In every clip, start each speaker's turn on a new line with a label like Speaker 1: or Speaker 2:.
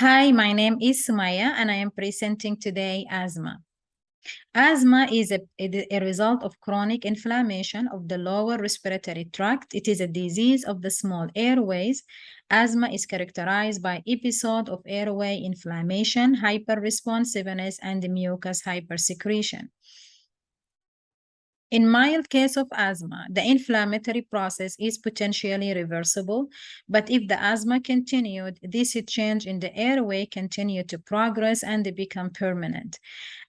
Speaker 1: Hi, my name is Sumaya and I am presenting today asthma. Asthma is a result of chronic inflammation of the lower respiratory tract. It is a disease of the small airways. Asthma is characterized by episode of airway inflammation, hyperresponsiveness, and mucus hypersecretion. In mild case of asthma, the inflammatory process is potentially reversible, but if the asthma continued, this change in the airway continued to progress and become permanent.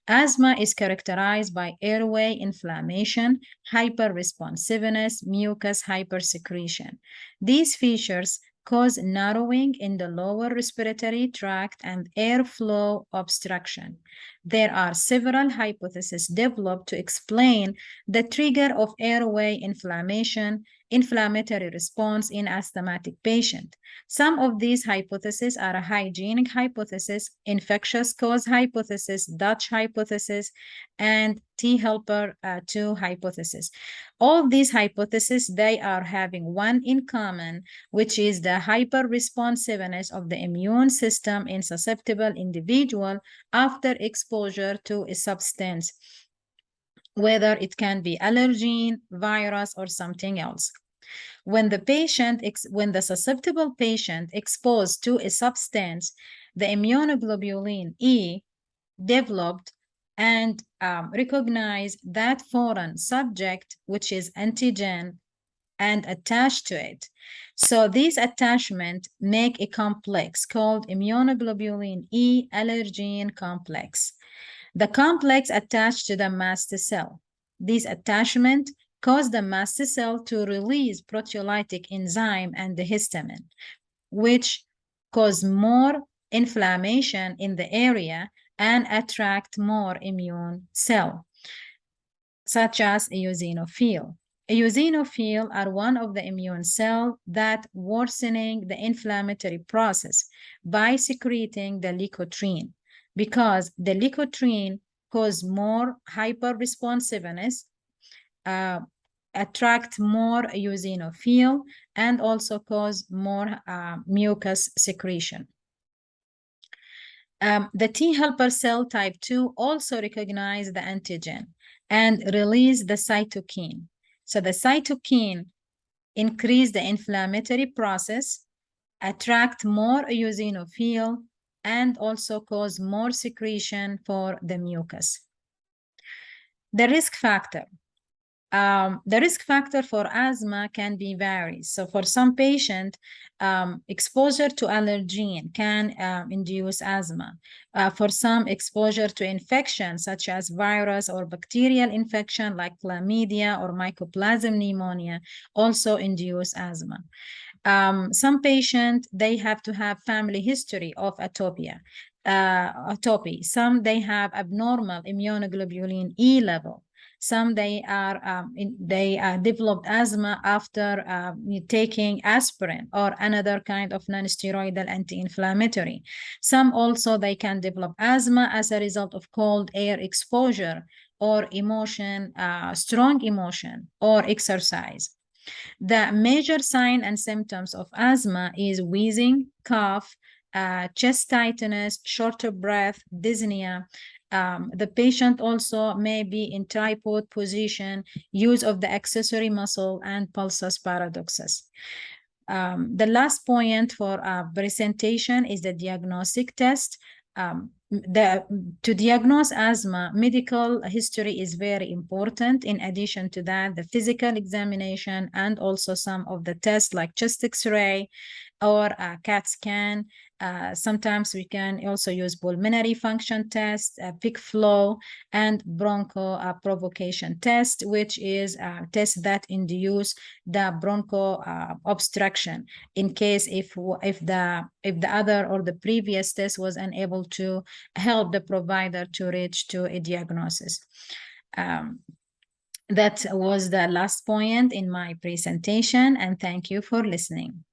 Speaker 1: Asthma is characterized by airway inflammation, hyperresponsiveness, mucus hypersecretion. These features cause narrowing in the lower respiratory tract and airflow obstruction. There are several hypotheses developed to explain the trigger of airway inflammation, inflammatory response in asthmatic patient. Some of these hypotheses are a hygienic hypothesis, infectious cause hypothesis, Dutch hypothesis, and T helper 2 hypothesis. All these hypotheses, they are having one in common, which is the hyper-responsiveness of the immune system in susceptible individual after exposure to a substance, whether it can be allergen, virus, or something else. When the susceptible patient exposed to a substance, the immunoglobulin E developed and recognized that foreign subject, which is antigen, and attached to it. So these attachments make a complex called immunoglobulin E allergen complex. The complex attached to the mast cell. This attachment cause the mast cell to release proteolytic enzyme and the histamine, which cause more inflammation in the area and attract more immune cell, such as eosinophil. Eosinophil are one of the immune cells that worsening the inflammatory process by secreting the leukotriene, because the leukotriene cause more hyperresponsiveness, attract more eosinophil, and also cause more mucus secretion. The T helper cell type 2 also recognize the antigen and release the cytokine. So the cytokine increase the inflammatory process, attract more eosinophil, and also cause more secretion for the mucus. The risk factor. The risk factor for asthma can be varied. So for some patient, exposure to allergen can induce asthma. For some, exposure to infection such as virus or bacterial infection like chlamydia or mycoplasma pneumonia also induce asthma. Some patients, they have to have family history of atopy. Some, they have abnormal immunoglobulin E level. Some they developed asthma after taking aspirin or another kind of non-steroidal anti-inflammatory. Some also they can develop asthma as a result of cold air exposure or emotion, strong emotion or exercise. The major sign and symptoms of asthma is wheezing, cough, chest tightness, short of breath, dyspnea. The patient also may be in tripod position, use of the accessory muscle, and pulsus paradoxus. The last point for presentation is the diagnostic test. To diagnose asthma, medical history is very important. In addition to that, the physical examination and also some of the tests like chest X-ray or a CAT scan. Sometimes we can also use pulmonary function test, peak flow, and broncho provocation test, which is a test that induce the broncho obstruction in case if the other or the previous test was unable to help the provider to reach to a diagnosis. That was the last point in my presentation, and thank you for listening.